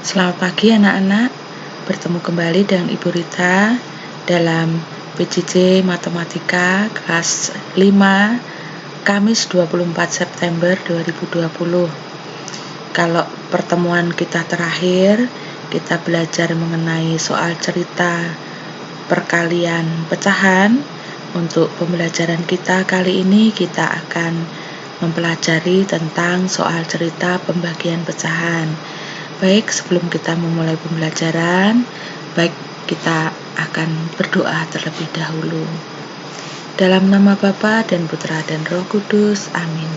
Selamat pagi anak-anak, bertemu kembali dengan Ibu Rita dalam PJJ Matematika kelas 5 Kamis 24 September 2020. Kalau pertemuan kita terakhir, kita belajar mengenai soal cerita perkalian pecahan. Untuk pembelajaran kita kali ini kita akan mempelajari tentang soal cerita pembagian pecahan. Baik, sebelum kita memulai pembelajaran, kita akan berdoa terlebih dahulu. Dalam nama Bapa dan Putra dan Roh Kudus, amin.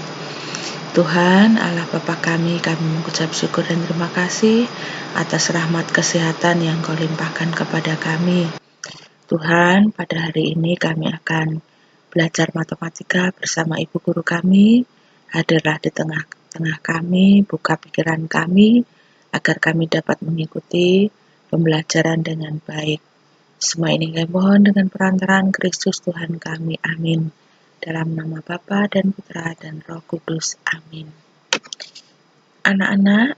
Tuhan, Allah Bapa kami mengucap syukur dan terima kasih atas rahmat kesehatan yang Kau limpahkan kepada kami. Tuhan, pada hari ini kami akan belajar matematika bersama Ibu Guru kami. Hadirlah di tengah-tengah kami, buka pikiran kami, agar kami dapat mengikuti pembelajaran dengan baik. Semua ini kami mohon dengan perantaraan Kristus Tuhan kami. Amin. Dalam nama Bapa dan Putra dan Roh Kudus. Amin. Anak-anak,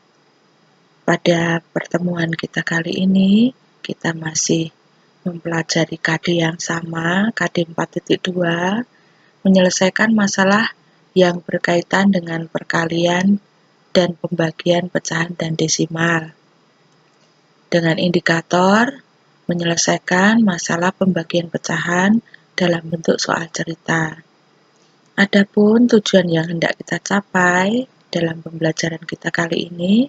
pada pertemuan kita kali ini, kita masih mempelajari KD yang sama, KD 4.2, menyelesaikan masalah yang berkaitan dengan perkalian dan pembagian pecahan dan desimal. Dengan indikator menyelesaikan masalah pembagian pecahan dalam bentuk soal cerita. Adapun tujuan yang hendak kita capai dalam pembelajaran kita kali ini,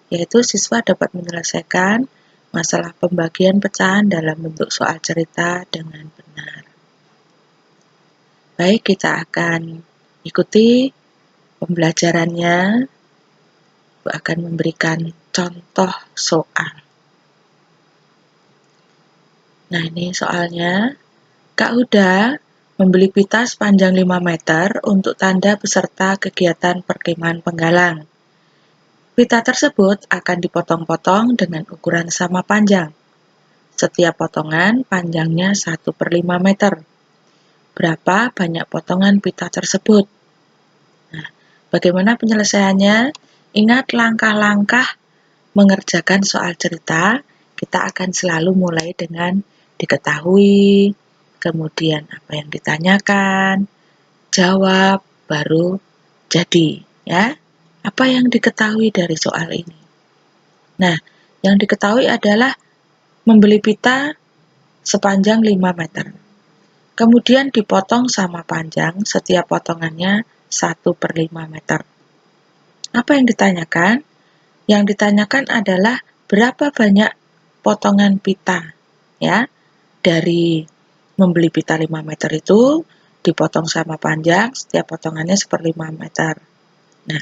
yaitu siswa dapat menyelesaikan masalah pembagian pecahan dalam bentuk soal cerita dengan benar. Baik, kita akan ikuti pembelajarannya. Ibu akan memberikan contoh soal. Nah, ini soalnya. Kak Huda membeli pita sepanjang 5 meter untuk tanda peserta kegiatan perkemahan penggalang. Pita tersebut akan dipotong-potong dengan ukuran sama panjang. Setiap potongan panjangnya 1/5 meter. Berapa banyak potongan pita tersebut? Nah, bagaimana penyelesaiannya? Ingat langkah-langkah mengerjakan soal cerita. Kita akan selalu mulai dengan diketahui, kemudian apa yang ditanyakan, jawab, baru jadi, ya. Apa yang diketahui dari soal ini? Nah, yang diketahui adalah membeli pita sepanjang 5 meter. Kemudian dipotong sama panjang, setiap potongannya 1/5 meter. Apa yang ditanyakan? Yang ditanyakan adalah berapa banyak potongan pita, ya. Dari membeli pita 5 meter itu dipotong sama panjang, setiap potongannya 1/5 meter. Nah,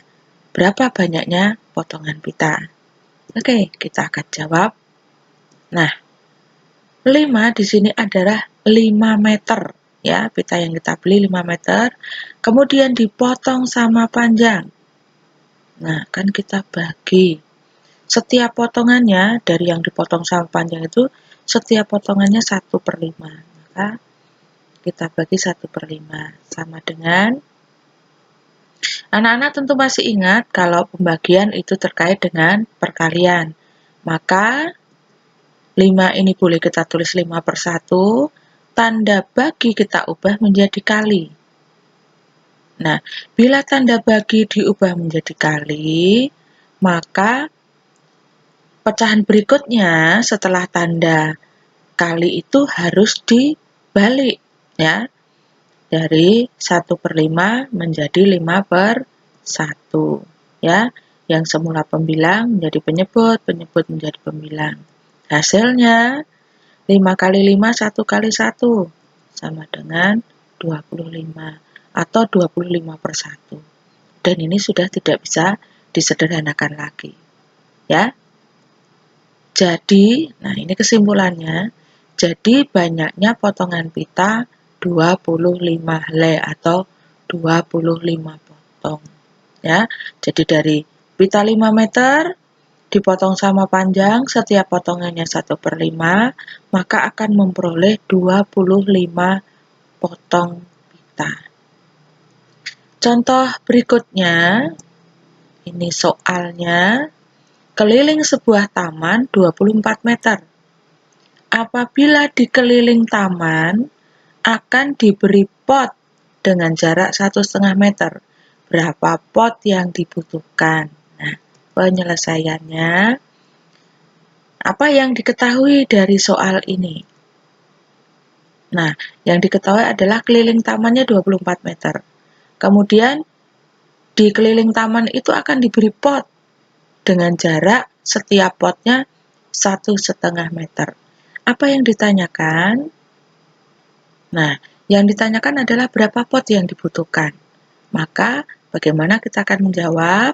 berapa banyaknya potongan pita? Oke, kita akan jawab. Nah, 5 di sini adalah 5 meter, ya. Pita yang kita beli 5 meter, kemudian dipotong sama panjang. Nah, kan kita bagi. Setiap potongannya dari yang dipotong sama panjang itu, setiap potongannya 1/5. Maka kita bagi 1/5 sama dengan, anak-anak tentu masih ingat kalau pembagian itu terkait dengan perkalian. Maka 5 ini boleh kita tulis 5/1, tanda bagi kita ubah menjadi kali. Nah, bila tanda bagi diubah menjadi kali, maka pecahan berikutnya setelah tanda kali itu harus dibalik, ya. Dari 1/5 menjadi 5/1, ya. Yang semula pembilang menjadi penyebut, penyebut menjadi pembilang. Hasilnya 5 kali 5, 1 kali 1 sama dengan 25 atau 25/1. Dan ini sudah tidak bisa disederhanakan lagi, ya. Jadi, nah ini kesimpulannya. Jadi banyaknya potongan pita 25 helai atau 25 potong, ya. Jadi dari pita 5 meter dipotong sama panjang, setiap potongannya 1/5, maka akan memperoleh 25 potong pita. Contoh berikutnya, ini soalnya. keliling sebuah taman 24 meter. Apabila di keliling taman akan diberi pot dengan jarak 1,5 meter. Berapa pot yang dibutuhkan? Nah, penyelesaiannya, apa yang diketahui dari soal ini? Nah, yang diketahui adalah keliling tamannya 24 meter. Kemudian di keliling taman itu akan diberi pot dengan jarak setiap potnya 1,5 meter. Apa yang ditanyakan? Nah, yang ditanyakan adalah berapa pot yang dibutuhkan. Maka, bagaimana kita akan menjawab?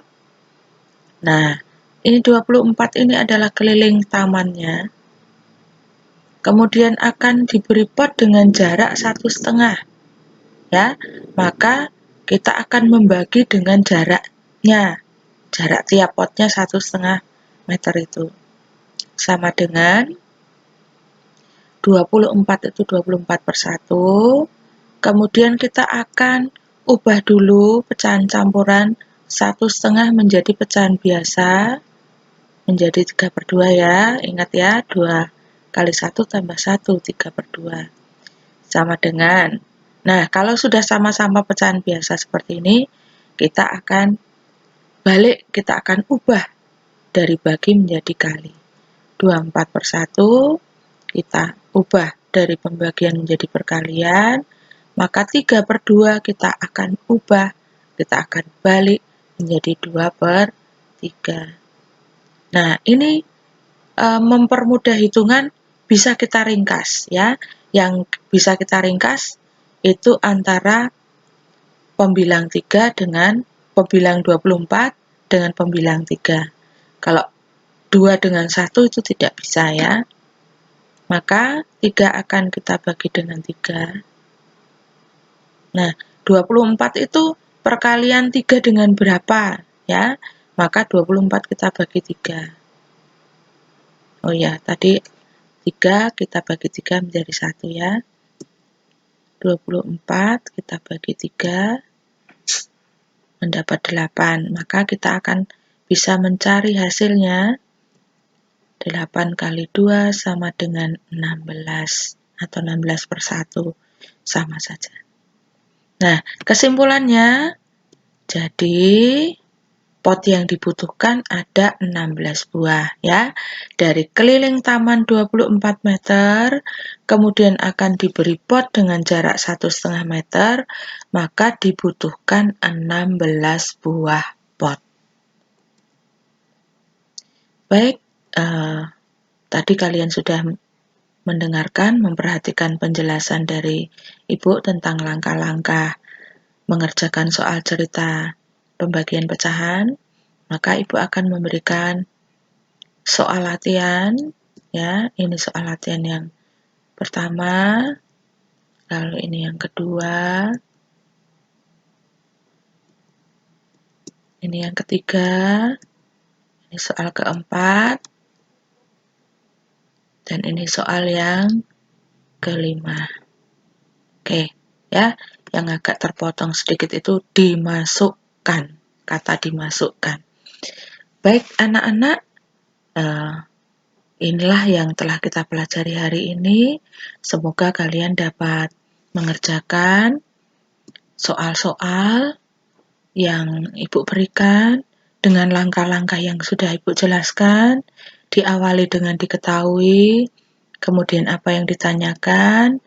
Nah, ini 24 ini adalah keliling tamannya. Kemudian akan diberi pot dengan jarak 1,5. Ya, maka kita akan membagi dengan jaraknya. Jarak tiap potnya 1,5 meter itu. Sama dengan 24 itu 24/1. Kemudian kita akan ubah dulu pecahan campuran 1,5 menjadi pecahan biasa menjadi 3/2 ya. Ingat ya, 2 kali 1 tambah 1, 3/2. Sama dengan, nah kalau sudah sama-sama pecahan biasa seperti ini, kita akan balik, kita akan ubah dari bagi menjadi kali. 24/1 kita ubah dari pembagian menjadi perkalian, maka 3/2 kita akan ubah, kita akan balik menjadi 2/3. Nah, ini mempermudah hitungan bisa kita ringkas ya. Yang bisa kita ringkas itu antara pembilang 3 dengan pembilang 24 dengan pembilang 3. Kalau 2 dengan 1 itu tidak bisa ya. Maka 3 akan kita bagi dengan 3. Nah, 24 itu perkalian 3 dengan berapa ya? Maka 24 kita bagi 3. Oh ya, tadi 3 kita bagi 3 menjadi 1 ya. 24 kita bagi 3 mendapat 8. Maka kita akan bisa mencari hasilnya. 8 kali 2 sama dengan 16 atau 16/1, sama saja. Nah, kesimpulannya, jadi pot yang dibutuhkan ada 16 buah ya. Dari keliling taman 24 meter, kemudian akan diberi pot dengan jarak 1,5 meter, maka dibutuhkan 16 buah pot. Baik, tadi kalian sudah mendengarkan, memperhatikan penjelasan dari Ibu tentang langkah-langkah mengerjakan soal cerita pembagian pecahan, maka Ibu akan memberikan soal latihan ya. Ini soal latihan yang pertama, lalu ini yang kedua, ini yang ketiga, ini soal keempat, dan ini soal yang kelima. Oke, ya, yang agak terpotong sedikit itu dimasukkan, kata dimasukkan. Baik anak-anak, inilah yang telah kita pelajari hari ini. Semoga kalian dapat mengerjakan soal-soal yang Ibu berikan dengan langkah-langkah yang sudah Ibu jelaskan. Diawali dengan diketahui, kemudian apa yang ditanyakan,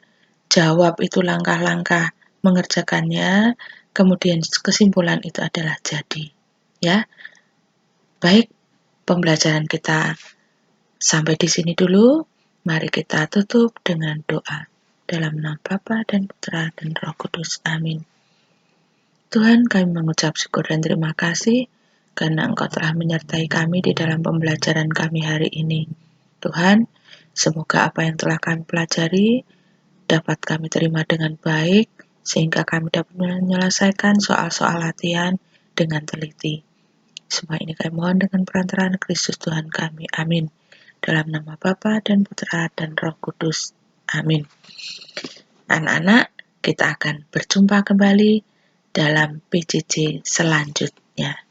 jawab itu langkah-langkah mengerjakannya, kemudian kesimpulan itu adalah jadi. Ya, baik, pembelajaran kita sampai di sini dulu. Mari kita tutup dengan doa. Dalam nama Bapa dan Putra dan Roh Kudus. Amin. Tuhan, kami mengucap syukur dan terima kasih karena Engkau telah menyertai kami di dalam pembelajaran kami hari ini. Tuhan, semoga apa yang telah kami pelajari dapat kami terima dengan baik, sehingga kami dapat menyelesaikan soal-soal latihan dengan teliti. Semua ini kami mohon dengan perantaraan Kristus Tuhan kami. Amin. Dalam nama Bapa dan Putra dan Roh Kudus. Amin. Anak-anak, kita akan berjumpa kembali dalam PJJ selanjutnya.